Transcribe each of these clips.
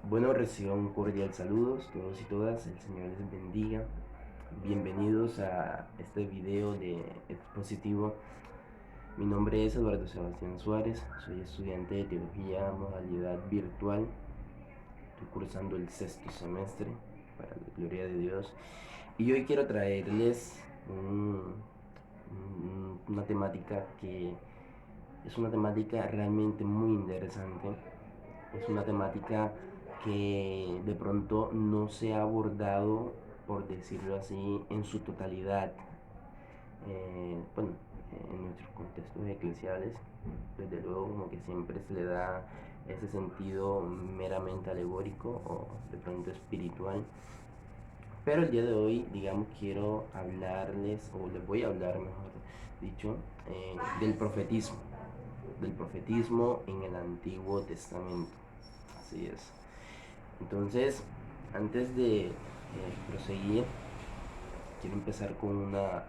Bueno, reciban un cordial saludos todos y todas, el Señor les bendiga. Bienvenidos a este video de expositivo. Mi nombre es Eduardo Sebastián Suárez, soy estudiante de teología modalidad virtual. Estoy cursando el sexto semestre, para la gloria de Dios. Y hoy quiero traerles una temática que es una temática realmente muy interesante. Es una temática que de pronto no se ha abordado, por decirlo así, en su totalidad. Bueno, en nuestros contextos eclesiales, desde luego como que siempre se le da ese sentido meramente alegórico o de pronto espiritual. Pero el día de hoy, digamos, quiero hablarles, o les voy a hablar, mejor dicho, del profetismo en el Antiguo Testamento. Así es. Entonces, antes de proseguir, quiero empezar con una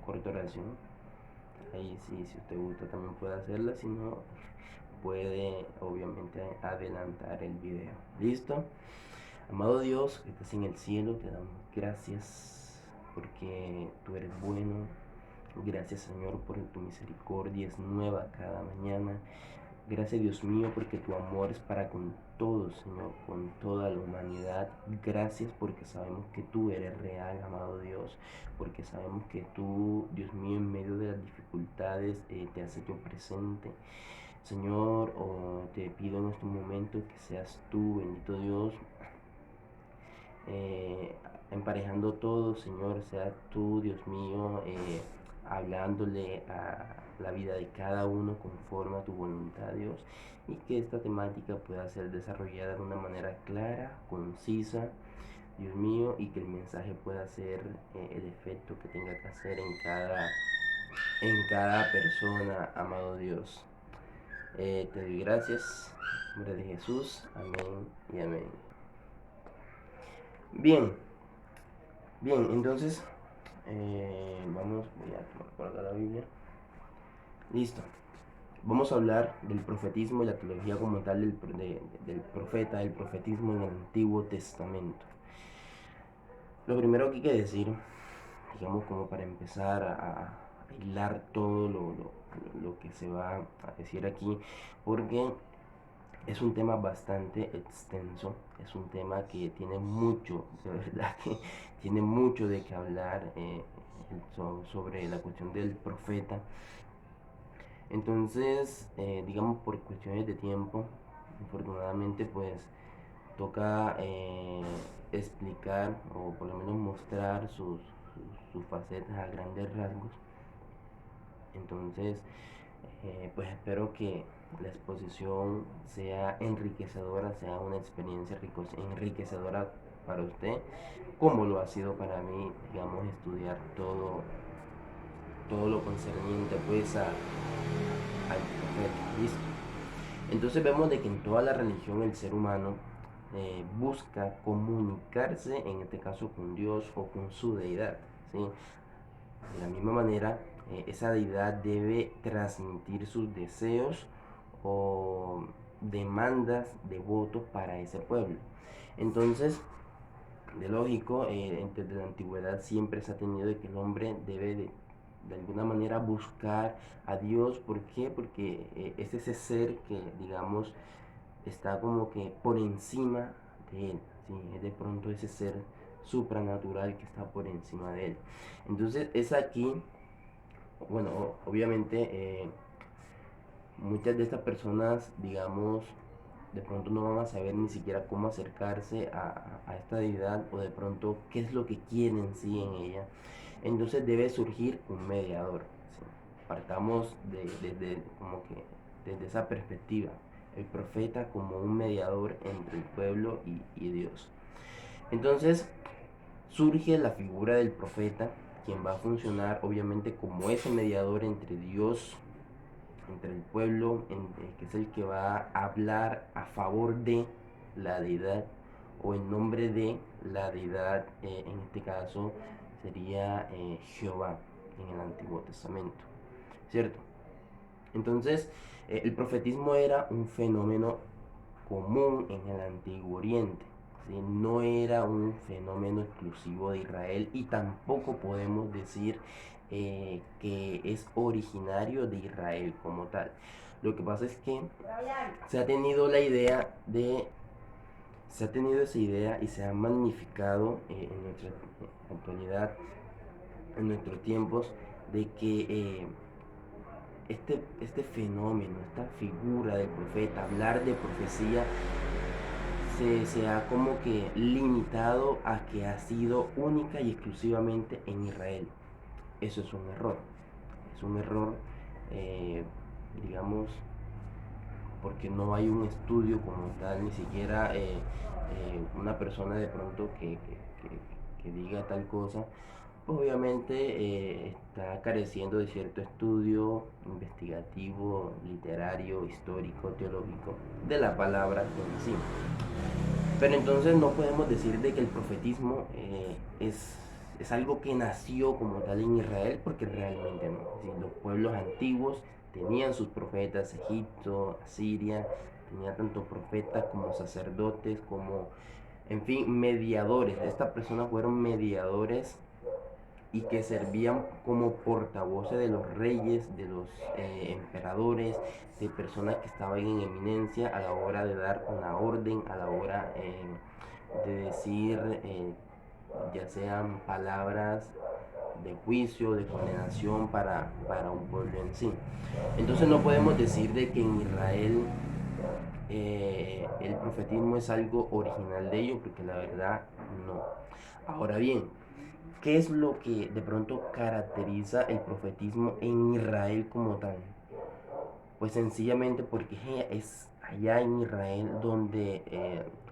corta oración. Ahí sí, si usted gusta también puede hacerla, si no, puede obviamente adelantar el video. ¿Listo? Amado Dios, que estás en el cielo, te damos gracias porque tú eres bueno. Gracias, Señor, por tu misericordia, es nueva cada mañana. Gracias, Dios mío, porque tu amor es para con todos, Señor, con toda la humanidad. Gracias porque sabemos que tú eres real, amado Dios, porque sabemos que tú, Dios mío, en medio de las dificultades te has hecho presente. Señor, te pido en este momento que seas tú, bendito Dios, eh, emparejando todo, Señor, sea tú, Dios mío, hablándole a la vida de cada uno conforme a tu voluntad, Dios, y que esta temática pueda ser desarrollada de una manera clara, concisa, Dios mío, y que el mensaje pueda ser el efecto que tenga que hacer en cada persona, amado Dios. Te doy gracias, en nombre de Jesús, amén y amén. Bien, bien, entonces voy a tomar por acá la Biblia. Listo. Vamos a hablar del profetismo y la teología como tal del profeta, del profetismo en el Antiguo Testamento. Lo primero que hay que decir, digamos como para empezar a hilar todo lo que se va a decir aquí, porque es un tema bastante extenso, es un tema que tiene mucho, de verdad que tiene mucho de qué hablar sobre la cuestión del profeta. Entonces, digamos por cuestiones de tiempo, infortunadamente pues toca explicar o por lo menos mostrar sus facetas a grandes rasgos. Entonces, pues espero que la exposición sea enriquecedora, sea una experiencia enriquecedora para usted, como lo ha sido para mí, digamos, estudiar todo lo concerniente pues al profeta. ¿Listo? Entonces vemos de que en toda la religión el ser humano busca comunicarse, en este caso con Dios o con su deidad, ¿sí? De la misma manera, esa deidad debe transmitir sus deseos o demandas de voto para ese pueblo. Entonces, de lógico, desde la antigüedad siempre se ha tenido de que el hombre debe de alguna manera buscar a Dios. ¿Por qué? Porque es ese ser que, digamos, está como que por encima de él, ¿sí? Es de pronto ese ser supranatural que está por encima de él. Entonces es aquí, bueno, obviamente muchas de estas personas, digamos, de pronto no van a saber ni siquiera cómo acercarse a esta deidad o de pronto qué es lo que quieren sí en ella. Entonces debe surgir un mediador, ¿sí? Partamos como que desde esa perspectiva, el profeta como un mediador entre el pueblo y Dios. Entonces surge la figura del profeta, quien va a funcionar obviamente como ese mediador entre Dios, entre el pueblo, que es el que va a hablar a favor de la deidad o en nombre de la deidad, en este caso sería Jehová en el Antiguo Testamento, ¿cierto? Entonces, el profetismo era un fenómeno común en el Antiguo Oriente. ¿Sí? No era un fenómeno exclusivo de Israel y tampoco podemos decir que es originario de Israel como tal. Lo que pasa es que se ha tenido la idea de se ha tenido esa idea y se ha magnificado en nuestra actualidad, en nuestros tiempos, de que este fenómeno, esta figura del profeta, hablar de profecía, se ha como que limitado a que ha sido única y exclusivamente en Israel. Eso es un error. Es un error, eh, digamos, porque no hay un estudio como tal, ni siquiera una persona de pronto que diga tal cosa, pues obviamente está careciendo de cierto estudio investigativo, literario, histórico, teológico de la palabra en sí. Pero entonces no podemos decir de que el profetismo es algo que nació como tal en Israel, porque realmente no. Es decir, los pueblos antiguos tenían sus profetas, Egipto, Asiria, tenía tanto profetas como sacerdotes, como, en fin, mediadores. Estas personas fueron mediadores y que servían como portavoces de los reyes, de los emperadores, de personas que estaban en eminencia a la hora de dar una orden, a la hora de decir ya sean palabras de juicio, de condenación para un pueblo en sí. Entonces no podemos decir de que en Israel el profetismo es algo original de ellos, porque la verdad no. Ahora bien, ¿qué es lo que de pronto caracteriza el profetismo en Israel como tal? Pues sencillamente porque es allá en Israel donde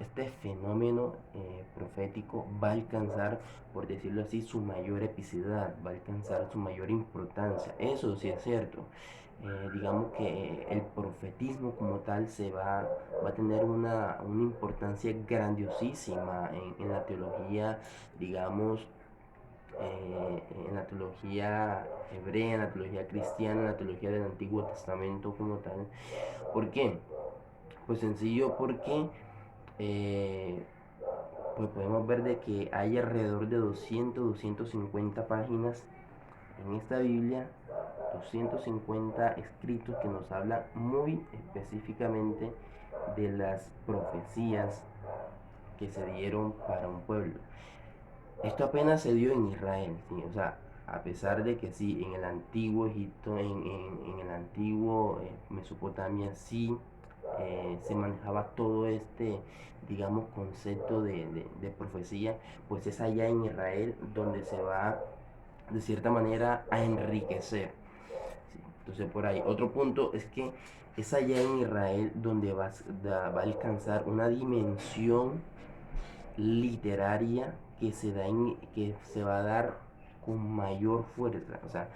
este fenómeno profético va a alcanzar, por decirlo así, su mayor epicidad, va a alcanzar su mayor importancia. Eso sí es cierto. Digamos que el profetismo como tal va a tener una importancia grandiosísima en la teología, digamos, en la teología hebrea, en la teología cristiana, en la teología del Antiguo Testamento como tal. ¿Por qué? Pues sencillo porque eh, pues podemos ver de que hay alrededor de 250 páginas en esta Biblia, 250 escritos que nos hablan muy específicamente de las profecías que se dieron para un pueblo. Esto apenas se dio en Israel, ¿sí? O sea, a pesar de que sí, en el antiguo Egipto, en el antiguo Mesopotamia, sí se manejaba todo este, digamos, concepto de profecía, pues es allá en Israel donde se va, de cierta manera, a enriquecer. ¿Sí? Entonces, por ahí. Otro punto es que es allá en Israel donde va a alcanzar una dimensión literaria que se va a dar con mayor fuerza. O sea,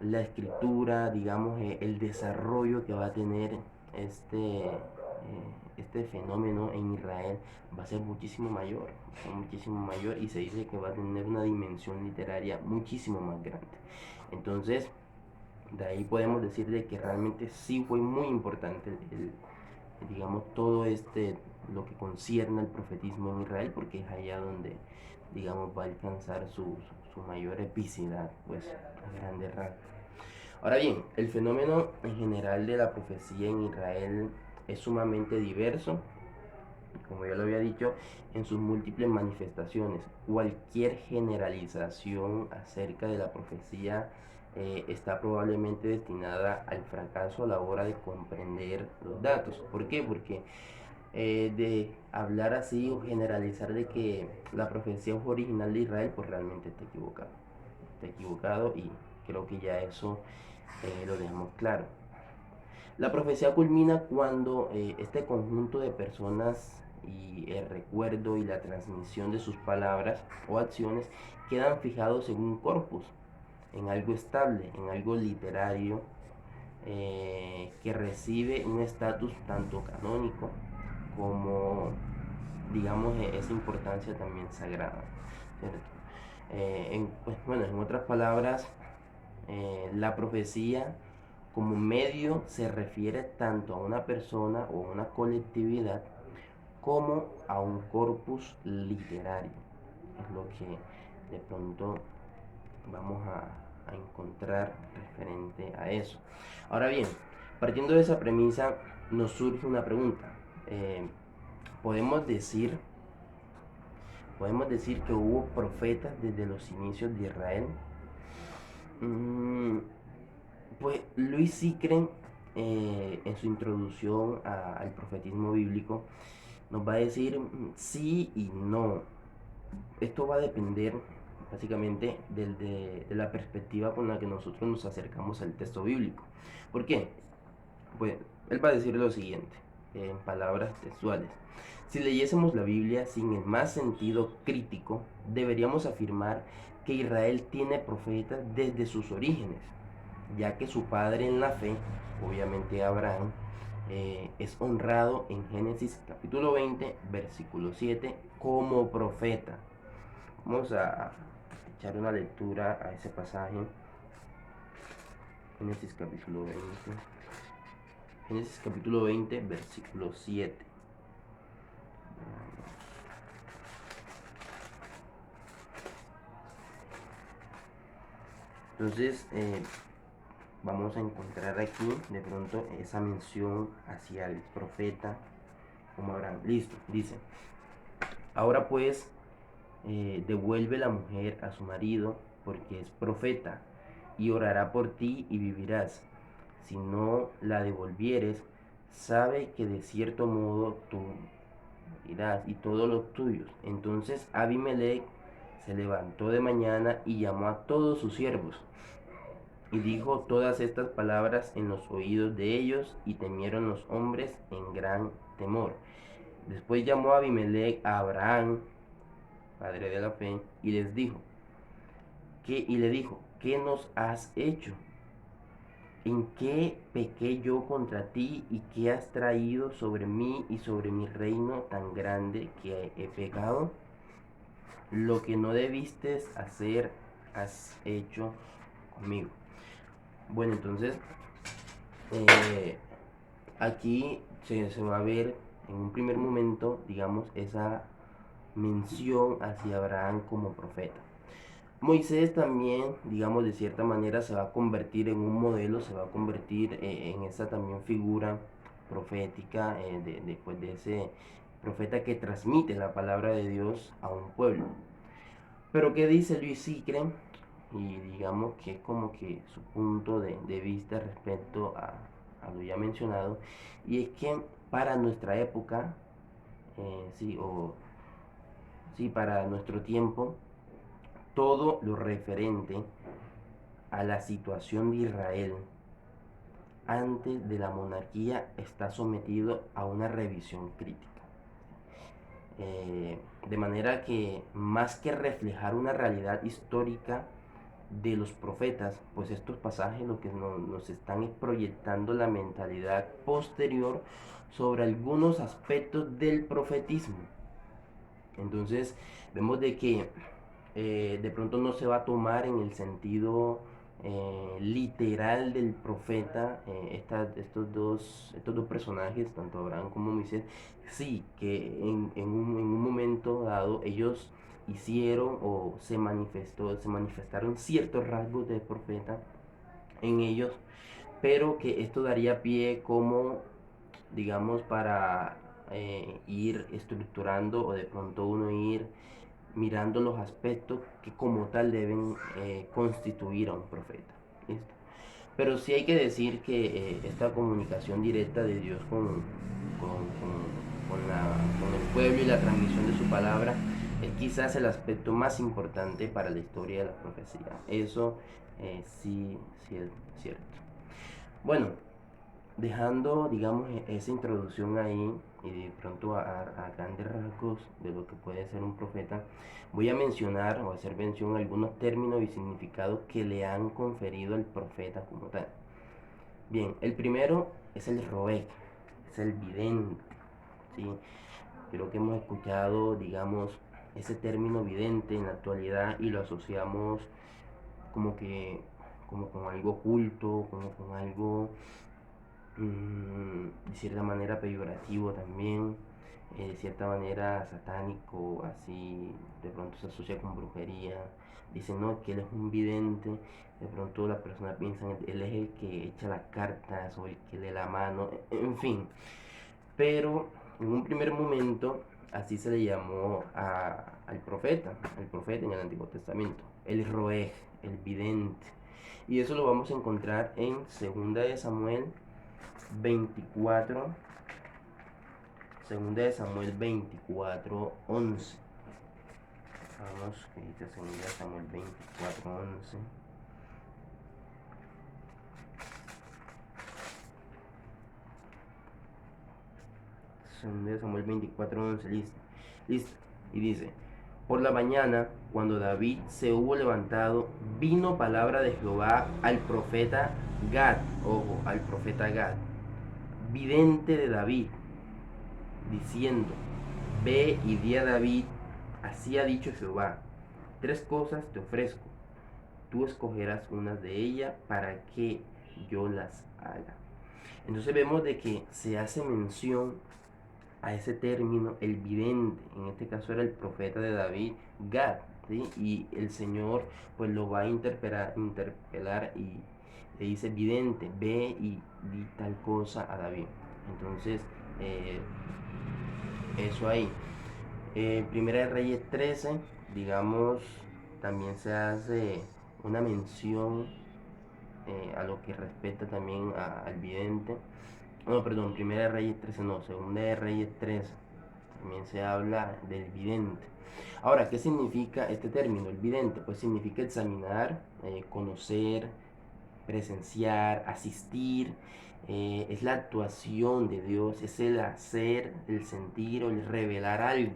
la escritura, digamos, el desarrollo que va a tener este fenómeno en Israel va a ser muchísimo mayor y se dice que va a tener una dimensión literaria muchísimo más grande. Entonces, de ahí podemos decir de que realmente sí fue muy importante digamos, todo lo que concierne al profetismo en Israel, porque es allá donde, digamos, va a alcanzar su mayor epicidad, pues, a grandes rasgos. Ahora bien, el fenómeno en general de la profecía en Israel es sumamente diverso, como ya lo había dicho, en sus múltiples manifestaciones. Cualquier generalización acerca de la profecía está probablemente destinada al fracaso a la hora de comprender los datos. ¿Por qué? Porque de hablar así o generalizar de que la profecía fue original de Israel, pues realmente está equivocado. Está equivocado y creo que ya eso lo dejamos claro. La profecía culmina cuando este conjunto de personas y el recuerdo y la transmisión de sus palabras o acciones quedan fijados en un corpus, en algo estable, en algo literario que recibe un estatus tanto canónico como, digamos, esa importancia también sagrada, ¿cierto? Pues, bueno, en otras palabras, la profecía como medio se refiere tanto a una persona o una colectividad como a un corpus literario. Es lo que de pronto vamos a encontrar referente a eso. Ahora bien, partiendo de esa premisa, nos surge una pregunta. Eh, ¿podemos decir, ¿Podemos decir que hubo profetas desde los inicios de Israel? Mm, pues Luis Sicren, en su introducción al profetismo bíblico, nos va a decir sí y no. Esto va a depender básicamente de la perspectiva con la que nosotros nos acercamos al texto bíblico. ¿Por qué? Pues él va a decir lo siguiente, en palabras textuales. Si leyésemos la Biblia sin el más sentido crítico, deberíamos afirmar que Israel tiene profetas desde sus orígenes, ya que su padre en la fe, obviamente Abraham, es honrado en Génesis capítulo 20, versículo 7, como profeta. Vamos a echar una lectura a ese pasaje. Génesis capítulo 20. Génesis capítulo 20, versículo 7. Entonces, vamos a encontrar aquí de pronto esa mención hacia el profeta como Abraham. Listo, dice. Ahora pues, devuelve la mujer a su marido, porque es profeta, y orará por ti y vivirás. Si no la devolvieres, sabe que de cierto modo tú irás y todos los tuyos. Entonces Abimelech se levantó de mañana y llamó a todos sus siervos y dijo todas estas palabras en los oídos de ellos, y temieron los hombres en gran temor. Después llamó a Abimelech a Abraham, padre de la fe, y les dijo, le dijo, ¿qué nos has hecho? ¿En qué pequé yo contra ti y qué has traído sobre mí y sobre mi reino tan grande que he pecado? Lo que no debiste hacer has hecho conmigo. Bueno, entonces aquí se va a ver en un primer momento, digamos, esa mención hacia Abraham como profeta. Moisés también, digamos, de cierta manera se va a convertir en un modelo, se va a convertir en esa también figura profética, pues de ese profeta que transmite la palabra de Dios a un pueblo. Pero ¿qué dice Luis Sicren? Y digamos que es como que su punto de vista respecto a lo ya mencionado, y es que para nuestra época, sí, o sí, para nuestro tiempo, todo lo referente a la situación de Israel antes de la monarquía está sometido a una revisión crítica. De manera que más que reflejar una realidad histórica de los profetas, pues estos pasajes lo que nos están es proyectando la mentalidad posterior sobre algunos aspectos del profetismo. Entonces vemos de que de pronto no se va a tomar en el sentido literal del profeta, estos dos personajes, tanto Abraham como Moisés, sí, que en un momento dado ellos hicieron o se manifestaron ciertos rasgos del profeta en ellos, pero que esto daría pie como, digamos, para ir estructurando o de pronto uno ir mirando los aspectos que como tal deben constituir a un profeta. ¿Listo? Pero sí hay que decir que esta comunicación directa de Dios con el pueblo y la transmisión de su palabra es quizás el aspecto más importante para la historia de la profecía. Eso sí es cierto. Bueno, dejando, digamos, esa introducción ahí y de pronto a grandes rasgos de lo que puede ser un profeta, voy a mencionar o hacer mención a algunos términos y significados que le han conferido al profeta como tal. Bien, el primero es el roé, es el vidente, ¿sí? Creo que hemos escuchado, digamos, ese término vidente en la actualidad y lo asociamos como que como con algo oculto, como con algo de cierta manera peyorativo también. de cierta manera satánico, así de pronto se asocia con brujería. Dicen, no, que él es un vidente, de pronto la persona piensa, él es el que echa las cartas o el que lee la mano, en fin. Pero en un primer momento así se le llamó al profeta en el Antiguo Testamento, el Roeg, el vidente. Y eso lo vamos a encontrar en 2 24, 2 Samuel 24:11. Vamos, que dice 2 Samuel 24:11. 2 Samuel 24:11, listo. Listo. Y dice, por la mañana, cuando David se hubo levantado, vino palabra de Jehová al profeta Gad, ojo, al profeta Gad, vidente de David, diciendo, ve y di a David, así ha dicho Jehová, 3 cosas te ofrezco, tú escogerás una de ellas para que yo las haga. Entonces vemos de que se hace mención a ese término, el vidente, en este caso era el profeta de David, Gad, ¿sí? Y el Señor pues lo va a interpelar y le dice, vidente, ve y di tal cosa a David. Entonces, eh, eso ahí. Primera de Reyes 13, digamos, también se hace una mención a lo que respecta también al vidente. No, perdón, Primera de Reyes 13 no, Segunda de Reyes 13. También se habla del vidente. Ahora, ¿qué significa este término, el vidente? Pues significa examinar, conocer, presenciar, asistir. Es la actuación de Dios, es el hacer, el sentir o el revelar algo.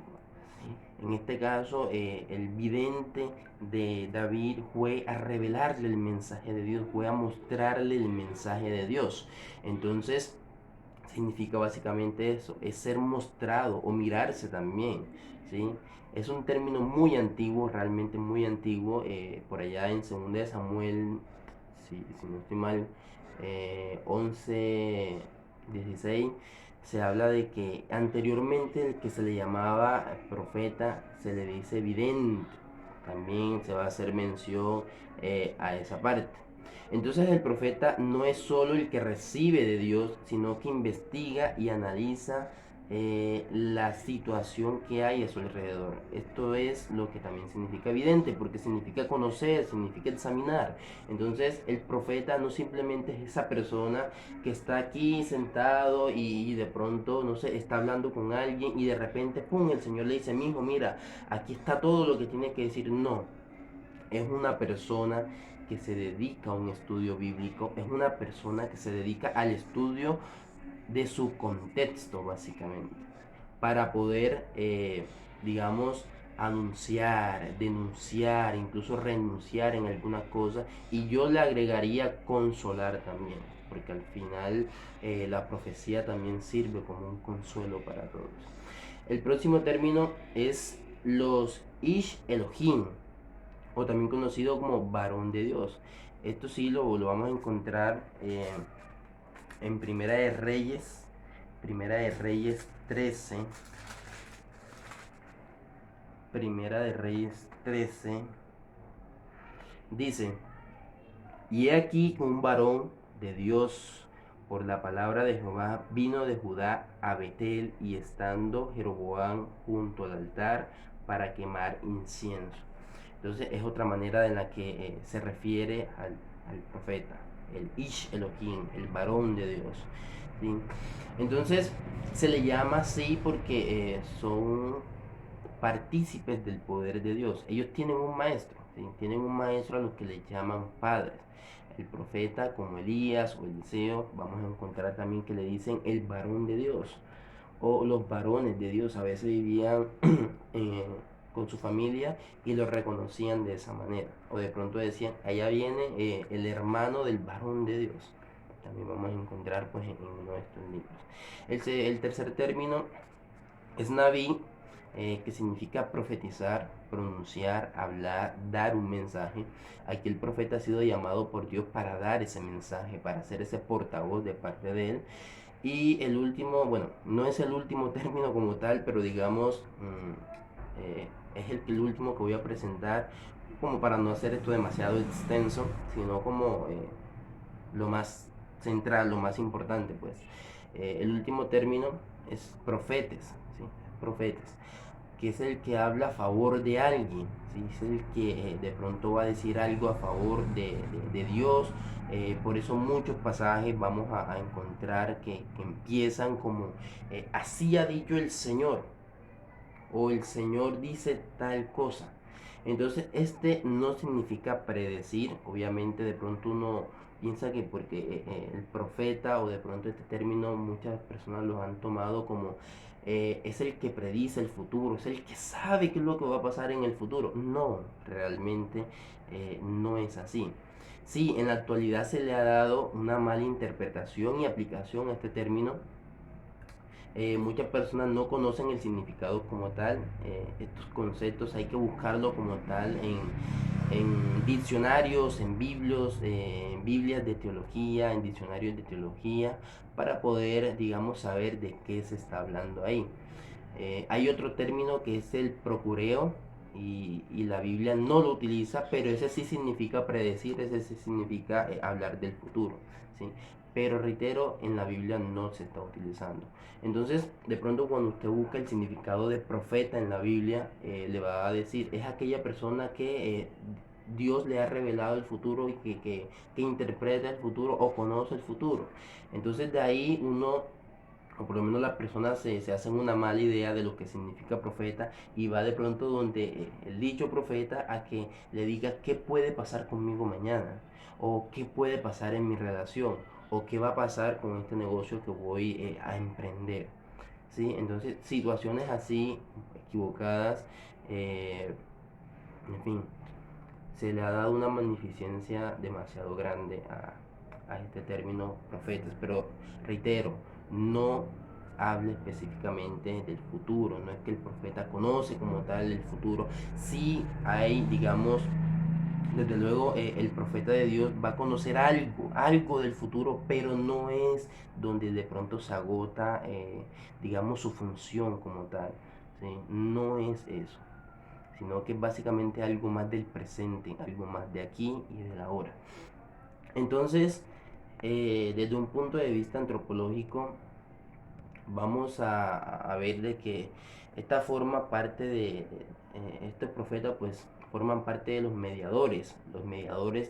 ¿Sí? En este caso, el vidente de David fue a revelarle el mensaje de Dios, fue a mostrarle el mensaje de Dios. Entonces, significa básicamente eso, es ser mostrado o mirarse también, ¿sí? Es un término muy antiguo, realmente muy antiguo, por allá en 2 Samuel, si no estoy mal, 11:16, se habla de que anteriormente el que se le llamaba profeta se le dice vidente, también se va a hacer mención a esa parte. Entonces el profeta no es solo el que recibe de Dios, sino que investiga y analiza la situación que hay a su alrededor. Esto es lo que también significa evidente, porque significa conocer, significa examinar. Entonces el profeta no simplemente es esa persona que está aquí sentado y de pronto, no sé, está hablando con alguien y de repente, ¡pum!, el Señor le dice, mijo, mira, aquí está todo lo que tiene que decir. No, es una persona que se dedica a un estudio bíblico, es una persona que se dedica al estudio de su contexto, básicamente, para poder, digamos, anunciar, denunciar, incluso renunciar en algunas cosas, y yo le agregaría consolar también, porque al final la profecía también sirve como un consuelo para todos. El próximo término es los Ish Elohim, o también conocido como varón de Dios. Esto sí lo vamos a encontrar en Primera de Reyes 13, Primera de Reyes 13, dice, y he aquí un varón de Dios por la palabra de Jehová vino de Judá a Betel, y estando Jeroboam junto al altar para quemar incienso. Entonces es otra manera en la que se refiere al profeta, el Ish Elohim, el varón de Dios. ¿Sí? Entonces se le llama así porque son partícipes del poder de Dios. Ellos tienen un maestro, ¿sí? Tienen un maestro a los que le llaman padres. El profeta como Elías o Eliseo, vamos a encontrar también que le dicen el varón de Dios o los varones de Dios. A veces vivían con su familia y lo reconocían de esa manera. O de pronto decían, allá viene el hermano del varón de Dios. También vamos a encontrar pues en uno de estos libros. El tercer término es Naví. que significa profetizar, pronunciar, hablar, dar un mensaje. Aquí el profeta ha sido llamado por Dios para dar ese mensaje, para ser ese portavoz de parte de él. Y el último, bueno, no es el último término como tal, pero digamos, es el último que voy a presentar, como para no hacer esto demasiado extenso, sino como lo más central, lo más importante, pues. El último término es profetes, ¿sí? Profetes, que es el que habla a favor de alguien, ¿sí? Es el que de pronto va a decir algo a favor de Dios. Por eso muchos pasajes vamos a encontrar que empiezan como así ha dicho el Señor, o el Señor dice tal cosa. Entonces, este no significa predecir. Obviamente, de pronto uno piensa que porque el profeta, o de pronto este término muchas personas lo han tomado como es el que predice el futuro, es el que sabe qué es lo que va a pasar en el futuro. No, realmente no es así. Sí, en la actualidad se le ha dado una mala interpretación y aplicación a este término. Muchas personas no conocen el significado como tal. Estos conceptos hay que buscarlo como tal en diccionarios, en Biblias de teología, en diccionarios de teología, para poder, digamos, saber de qué se está hablando ahí. Hay otro término que es el procureo, y la Biblia no lo utiliza, pero ese sí significa predecir, ese sí significa hablar del futuro, ¿sí? Pero reitero, en la Biblia no se está utilizando. Entonces, de pronto cuando usted busca el significado de profeta en la Biblia, le va a decir, es aquella persona que Dios le ha revelado el futuro y que interpreta el futuro o conoce el futuro. Entonces de ahí uno, o por lo menos las personas se hacen una mala idea de lo que significa profeta, y va de pronto donde el dicho profeta a que le diga qué puede pasar conmigo mañana, o qué puede pasar en mi relación, o qué va a pasar con este negocio que voy a emprender. ¿Sí? Entonces, situaciones así equivocadas, eh, en fin, se le ha dado una magnificencia demasiado grande a este término profetas, pero reitero, no habla específicamente del futuro, no es que el profeta conoce como tal el futuro. Sí hay, digamos, desde luego el profeta de Dios va a conocer algo del futuro, pero no es donde de pronto se agota, digamos, su función como tal, ¿sí? No es eso, sino que es básicamente algo más del presente, algo más de aquí y de la ahora. Entonces, desde un punto de vista antropológico, vamos a ver de que esta forma parte estos profetas pues forman parte de los mediadores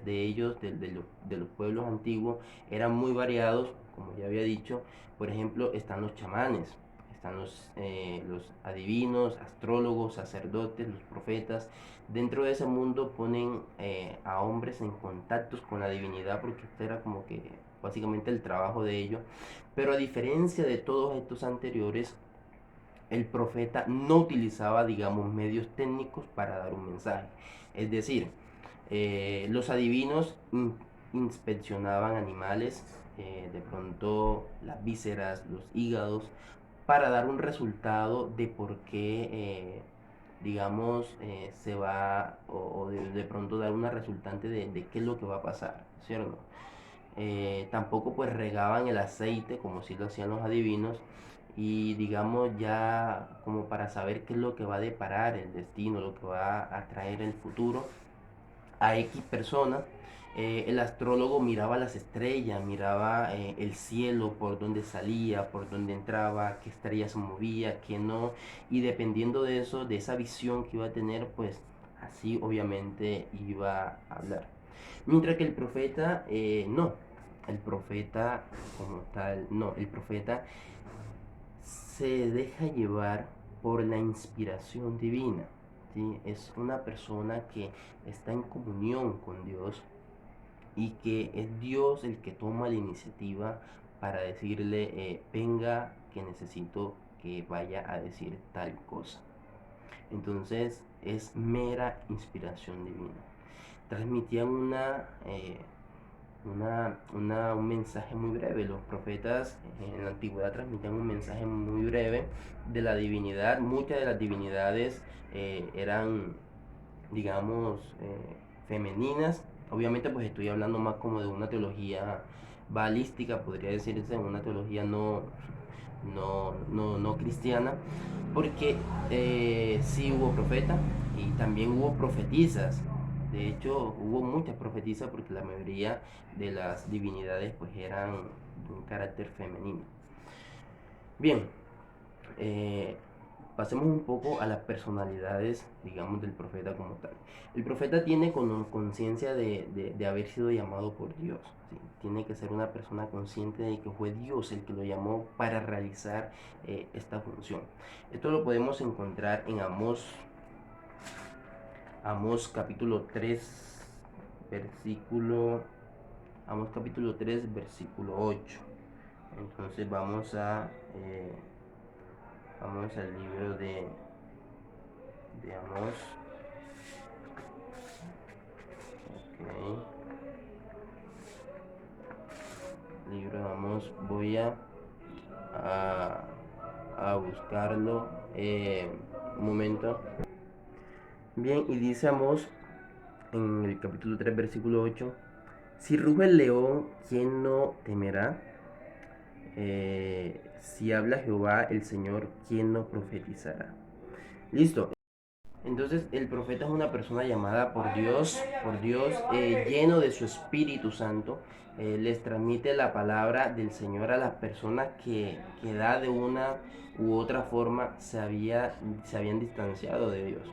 de ellos, de los pueblos antiguos, eran muy variados, como ya había dicho. Por ejemplo, están los chamanes, están los adivinos, astrólogos, sacerdotes, los profetas. Dentro de ese mundo ponen a hombres en contactos con la divinidad, porque este era como que básicamente el trabajo de ellos. Pero a diferencia de todos estos anteriores, el profeta no utilizaba, digamos, medios técnicos para dar un mensaje. Es decir, los adivinos inspeccionaban animales, de pronto las vísceras, los hígados, para dar un resultado de por qué, digamos, se va, o de pronto dar una resultante de qué es lo que va a pasar, ¿cierto? Tampoco pues regaban el aceite como si lo hacían los adivinos, y digamos ya como para saber qué es lo que va a deparar el destino, lo que va a traer el futuro a X personas. El astrólogo miraba las estrellas, miraba el cielo, por donde salía, por donde entraba, qué estrella se movía, qué no, y dependiendo de eso, de esa visión que iba a tener, pues así obviamente iba a hablar. Mientras que el profeta, no, el profeta como tal, no, el profeta se deja llevar por la inspiración divina, ¿sí? Es una persona que está en comunión con Dios, y que es Dios el que toma la iniciativa para decirle, venga, que necesito que vaya a decir tal cosa. Entonces es mera inspiración divina. Transmitían un mensaje muy breve. Los profetas en la antigüedad transmitían un mensaje muy breve de la divinidad. Muchas de las divinidades eran, digamos, femeninas. Obviamente pues estoy hablando más como de una teología balística, podría decirse, una teología no cristiana, porque sí hubo profetas y también hubo profetisas. De hecho, hubo muchas profetisas porque la mayoría de las divinidades pues eran de un carácter femenino. Bien, eh, pasemos un poco a las personalidades, digamos, del profeta como tal. El profeta tiene conciencia de haber sido llamado por Dios. ¿Sí? Tiene que ser una persona consciente de que fue Dios el que lo llamó para realizar esta función. Esto lo podemos encontrar en Amós capítulo 3, versículo, Amós capítulo 3, versículo 8. Entonces vamos al libro de Amós. Ok. Libro de Amós. Voy a buscarlo. Un momento. Bien, y dice Amós en el capítulo 3, versículo 8. Si ruge el león, ¿quién no temerá? Si habla Jehová, el Señor, ¿quién no profetizará? Listo. Entonces el profeta es una persona llamada por Dios lleno de su Espíritu Santo. Les transmite la palabra del Señor a las personas que da de una u otra forma se habían distanciado de Dios.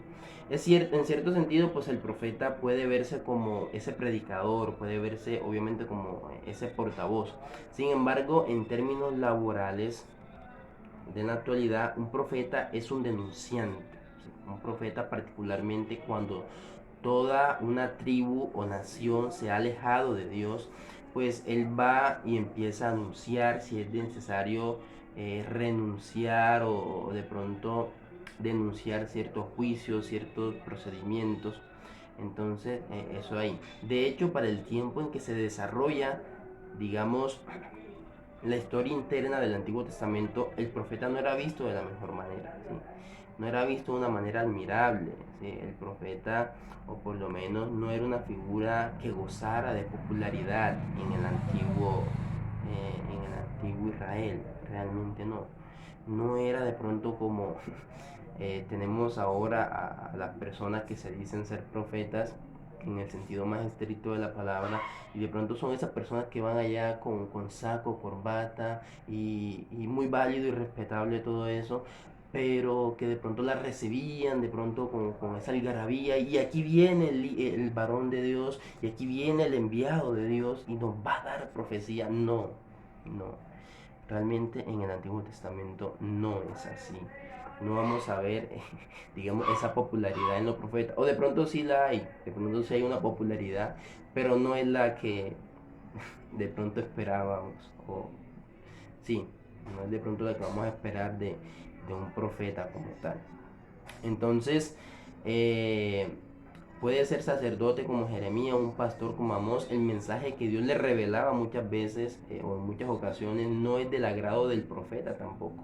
Es cierto, en cierto sentido, pues el profeta puede verse como ese predicador, puede verse obviamente como ese portavoz. Sin embargo, en términos laborales, de la actualidad, un profeta es un denunciante. Un profeta particularmente cuando toda una tribu o nación se ha alejado de Dios, pues él va y empieza a anunciar si es necesario renunciar o de pronto denunciar ciertos juicios, ciertos procedimientos. Entonces, eso ahí. De hecho, para el tiempo en que se desarrolla, digamos, la historia interna del Antiguo Testamento, el profeta no era visto de la mejor manera, ¿sí? No era visto de una manera admirable, ¿sí? El profeta, o por lo menos, no era una figura que gozara de popularidad en el antiguo Israel, realmente no. No era de pronto como tenemos ahora a las personas que se dicen ser profetas en el sentido más estricto de la palabra, y de pronto son esas personas que van allá con saco, corbata, y muy válido y respetable todo eso, pero que de pronto la recibían de pronto con esa algarabía, y aquí viene el varón de Dios, y aquí viene el enviado de Dios, y nos va a dar profecía. No, no. Realmente en el Antiguo Testamento no es así. No vamos a ver, digamos, esa popularidad en los profetas. O de pronto sí la hay, de pronto sí hay una popularidad, pero no es la que de pronto esperábamos. O sí, no es de pronto la que vamos a esperar de un profeta como tal. Entonces, eh, puede ser sacerdote como Jeremías, un pastor como Amós. El mensaje que Dios le revelaba muchas veces o en muchas ocasiones no es del agrado del profeta tampoco.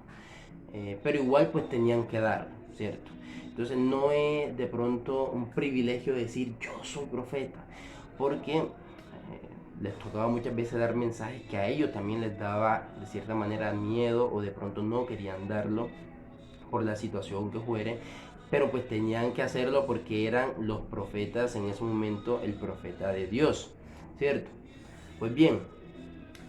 Pero igual pues tenían que darlo, ¿cierto? Entonces no es de pronto un privilegio decir yo soy profeta, porque les tocaba muchas veces dar mensajes que a ellos también les daba de cierta manera miedo o de pronto no querían darlo por la situación que fuere, pero pues tenían que hacerlo porque eran los profetas en ese momento, el profeta de Dios, ¿cierto? Pues bien,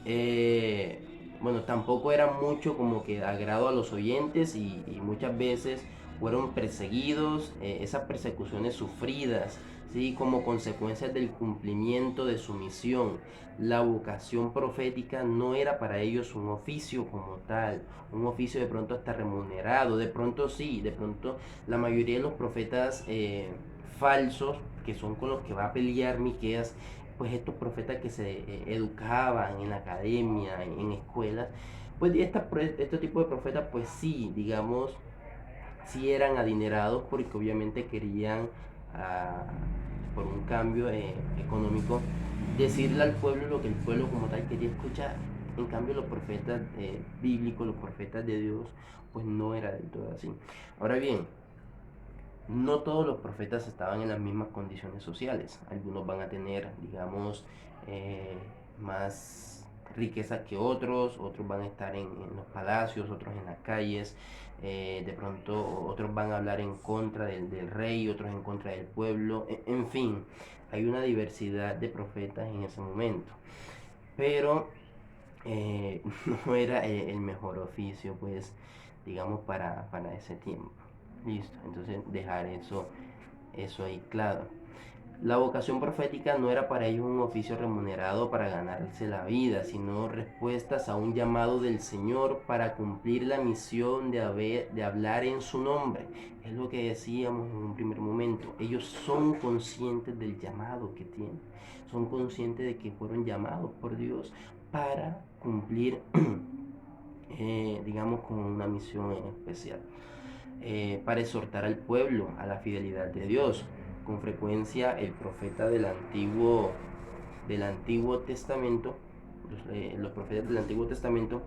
eh, bueno, tampoco era mucho como que agrado a los oyentes y muchas veces fueron perseguidos, esas persecuciones sufridas, ¿sí? Como consecuencias del cumplimiento de su misión. La vocación profética no era para ellos un oficio como tal, un oficio de pronto hasta remunerado, de pronto sí, de pronto la mayoría de los profetas falsos, que son con los que va a pelear Miqueas, pues estos profetas que se educaban en la academia, en escuelas, pues este tipo de profetas pues sí, digamos, sí eran adinerados porque obviamente querían, ah, por un cambio económico, decirle al pueblo lo que el pueblo como tal quería escuchar. En cambio, los profetas bíblicos, los profetas de Dios, pues no era del todo así. Ahora bien, no todos los profetas estaban en las mismas condiciones sociales. Algunos van a tener, digamos, más riqueza que otros van a estar en los palacios, otros en las calles. De pronto otros van a hablar en contra del rey, otros en contra del pueblo. En fin, hay una diversidad de profetas en ese momento. Pero no era el mejor oficio, pues, digamos, para ese tiempo. Listo, entonces dejar eso ahí claro. La vocación profética no era para ellos un oficio remunerado para ganarse la vida, sino respuestas a un llamado del Señor para cumplir la misión de hablar en su nombre. Es lo que decíamos en un primer momento. Ellos son conscientes del llamado que tienen. Son conscientes de que fueron llamados por Dios para cumplir, digamos, con una misión en especial. Para exhortar al pueblo a la fidelidad de Dios. Con frecuencia el profeta del Antiguo Testamento, los profetas del Antiguo Testamento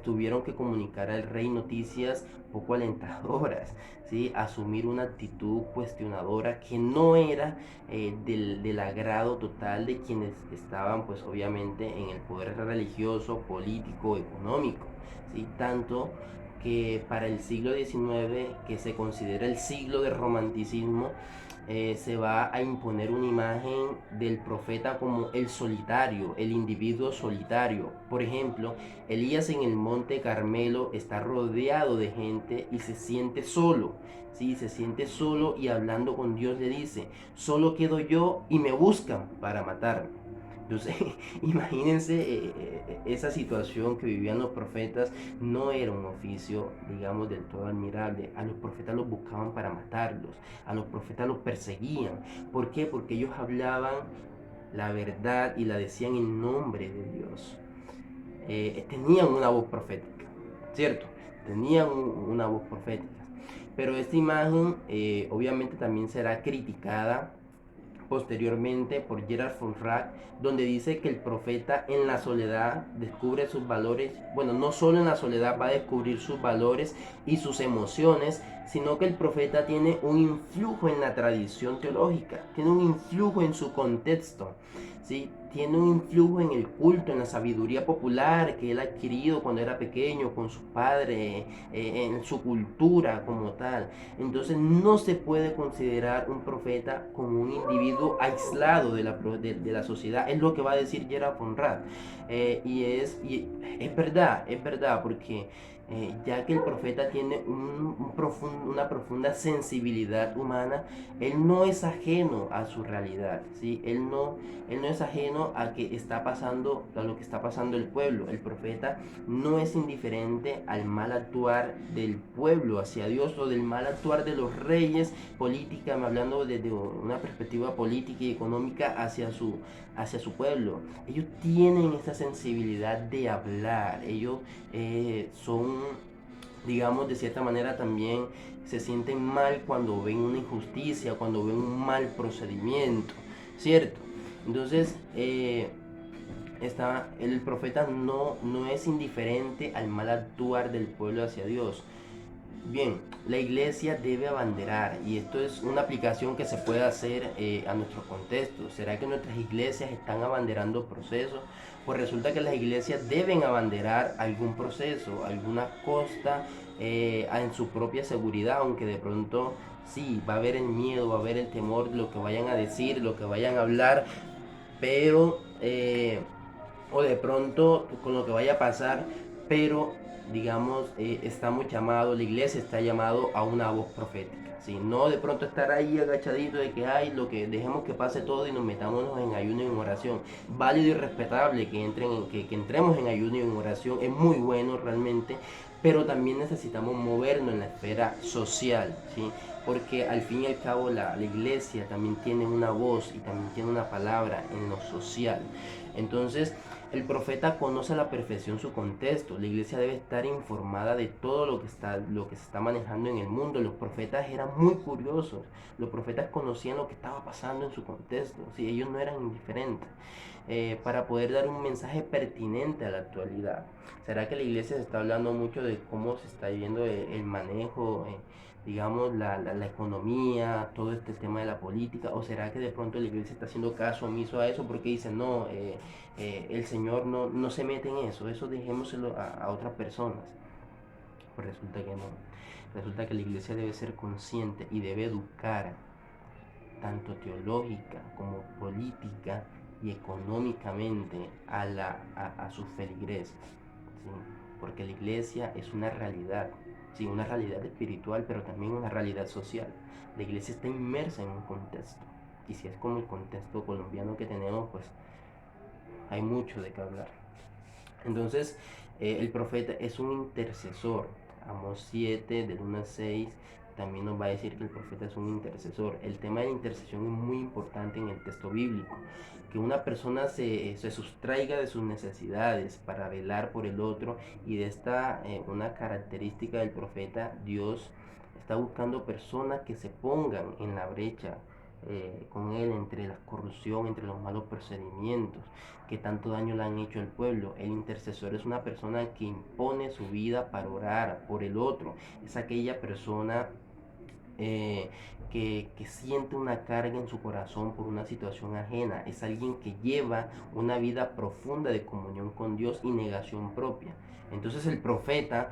tuvieron que comunicar al rey noticias poco alentadoras, ¿sí? Asumir una actitud cuestionadora que no era del agrado total de quienes estaban, pues obviamente, en el poder religioso, político, económico, ¿sí? Tanto que para el siglo XIX, que se considera el siglo del romanticismo, se va a imponer una imagen del profeta como el solitario, el individuo solitario. Por ejemplo, Elías en el monte Carmelo está rodeado de gente y se siente solo. Sí, se siente solo y hablando con Dios le dice, solo quedo yo y me buscan para matarme. Entonces, imagínense esa situación que vivían los profetas. No era un oficio, digamos, del todo admirable. A los profetas los buscaban para matarlos, a los profetas los perseguían. ¿Por qué? Porque ellos hablaban la verdad y la decían en nombre de Dios. Tenían una voz profética, ¿cierto? Tenían una voz profética. Pero esta imagen obviamente también será criticada posteriormente por Gerhard von Wright, donde dice que el profeta en la soledad descubre sus valores. Bueno, no solo en la soledad va a descubrir sus valores y sus emociones, sino que el profeta tiene un influjo en la tradición teológica, tiene un influjo en su contexto, ¿sí? Tiene un influjo en el culto, en la sabiduría popular que él ha adquirido cuando era pequeño con sus padres, en su cultura como tal. Entonces no se puede considerar un profeta como un individuo aislado de la sociedad. Es lo que va a decir Gerhard von Wright. Y es verdad, porque ya que el profeta tiene una profunda sensibilidad humana, él no es ajeno a su realidad, ¿sí? Él no es ajeno a lo que está pasando el pueblo. El profeta no es indiferente al mal actuar del pueblo hacia Dios o del mal actuar de los reyes, política, hablando desde una perspectiva política y económica hacia su pueblo. Ellos tienen esa sensibilidad de hablar. Ellos son, digamos, de cierta manera también se sienten mal cuando ven una injusticia, cuando ven un mal procedimiento, ¿cierto? Entonces, el profeta no es indiferente al mal actuar del pueblo hacia Dios. Bien, la iglesia debe abanderar, y esto es una aplicación que se puede hacer a nuestro contexto. ¿Será que nuestras iglesias están abanderando procesos? Pues resulta que las iglesias deben abanderar algún proceso, alguna costa en su propia seguridad, aunque de pronto sí, va a haber el miedo, va a haber el temor de lo que vayan a decir, lo que vayan a hablar, pero o de pronto con lo que vaya a pasar, pero digamos, estamos llamados, la iglesia está llamado a una voz profética, ¿sí? No de pronto estar ahí agachadito de que hay lo que dejemos que pase todo y nos metámonos en ayuno y en oración. Válido y respetable que entremos en ayuno y en oración, es muy bueno realmente, pero también necesitamos movernos en la esfera social, ¿sí? Porque al fin y al cabo la iglesia también tiene una voz y también tiene una palabra en lo social. Entonces, El profeta conoce a la perfección su contexto. La iglesia debe estar informada de todo lo que se está manejando en el mundo. Los profetas eran muy curiosos. Los profetas conocían lo que estaba pasando en su contexto. Sí, ellos no eran indiferentes. Para poder dar un mensaje pertinente a la actualidad. ¿Será que la iglesia se está hablando mucho de cómo se está viendo el manejo, digamos, la economía, todo este tema de la política? ¿O será que de pronto la iglesia está haciendo caso omiso a eso porque dice, no, el Señor no se mete en eso dejémoselo a otras personas? Pues resulta que no. Resulta que la iglesia debe ser consciente y debe educar, tanto teológica como política y económicamente, a sus feligreses, ¿sí? Porque la iglesia es una realidad, sí, una realidad espiritual, pero también una realidad social. La iglesia está inmersa en un contexto, y si es como el contexto colombiano que tenemos, pues hay mucho de qué hablar. Entonces, el profeta es un intercesor. Amos 7, del 1 al 6, también nos va a decir que el profeta es un intercesor. El tema de la intercesión es muy importante en el texto bíblico. Que una persona se sustraiga de sus necesidades para velar por el otro. Y de esta, una característica del profeta, Dios está buscando personas que se pongan en la brecha con él entre la corrupción, entre los malos procedimientos que tanto daño le han hecho al pueblo. El intercesor es una persona que impone su vida para orar por el otro. Es aquella persona que siente una carga en su corazón por una situación ajena. Es alguien que lleva una vida profunda de comunión con Dios y negación propia. Entonces el profeta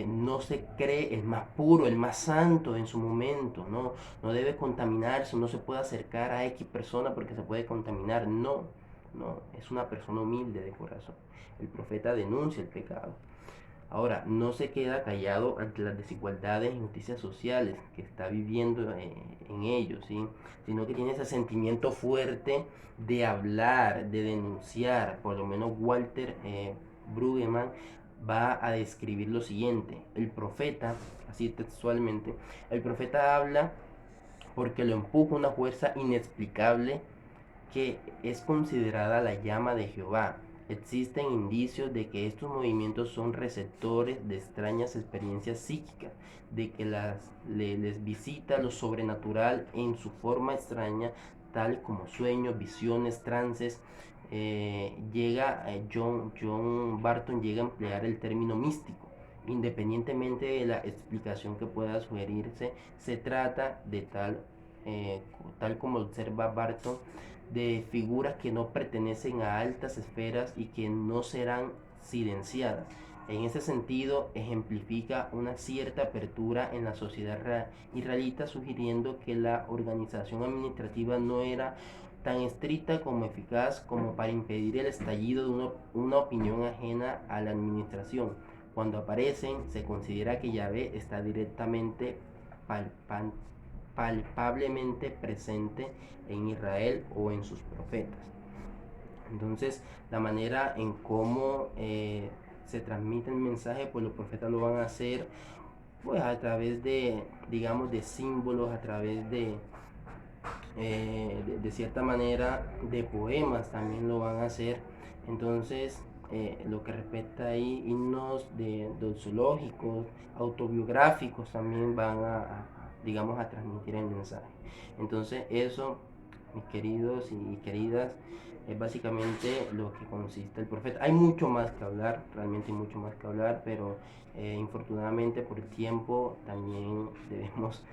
no se cree el más puro, el más santo en su momento, no debe contaminarse, no se puede acercar a X persona porque se puede contaminar, no, es una persona humilde de corazón. El profeta denuncia el pecado. Ahora, no se queda callado ante las desigualdades e injusticias sociales que está viviendo en ellos, ¿sí? Sino que tiene ese sentimiento fuerte de hablar, de denunciar. Por lo menos Walter Brueggemann va a describir lo siguiente. El profeta, así textualmente, el profeta habla porque lo empuja una fuerza inexplicable que es considerada la llama de Jehová. Existen indicios de que estos movimientos son receptores de extrañas experiencias psíquicas, de que les visita lo sobrenatural en su forma extraña, tal como sueños, visiones, trances. John Barton llega a emplear el término místico. Independientemente de la explicación que pueda sugerirse, se trata de tal como observa Barton, de figuras que no pertenecen a altas esferas y que no serán silenciadas. En ese sentido, ejemplifica una cierta apertura en la sociedad israelita, sugiriendo que la organización administrativa no era tan estricta como eficaz como para impedir el estallido de una opinión ajena a la administración. Cuando aparecen, se considera que Yahvé está directamente palpablemente presente en Israel o en sus profetas. Entonces, la manera en cómo se transmite el mensaje, pues los profetas lo van a hacer pues a través de, digamos, de símbolos, a través de cierta manera, de poemas también lo van a hacer. Entonces, lo que respecta ahí, himnos de doxológicos, autobiográficos, también van digamos, a transmitir el mensaje. Entonces, eso, mis queridos y queridas, es básicamente lo que consiste el profeta. Hay mucho más que hablar, realmente hay mucho más que hablar, pero infortunadamente por el tiempo también debemos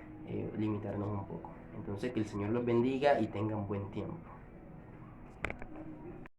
limitarnos un poco. Entonces, que el Señor los bendiga y tengan buen tiempo.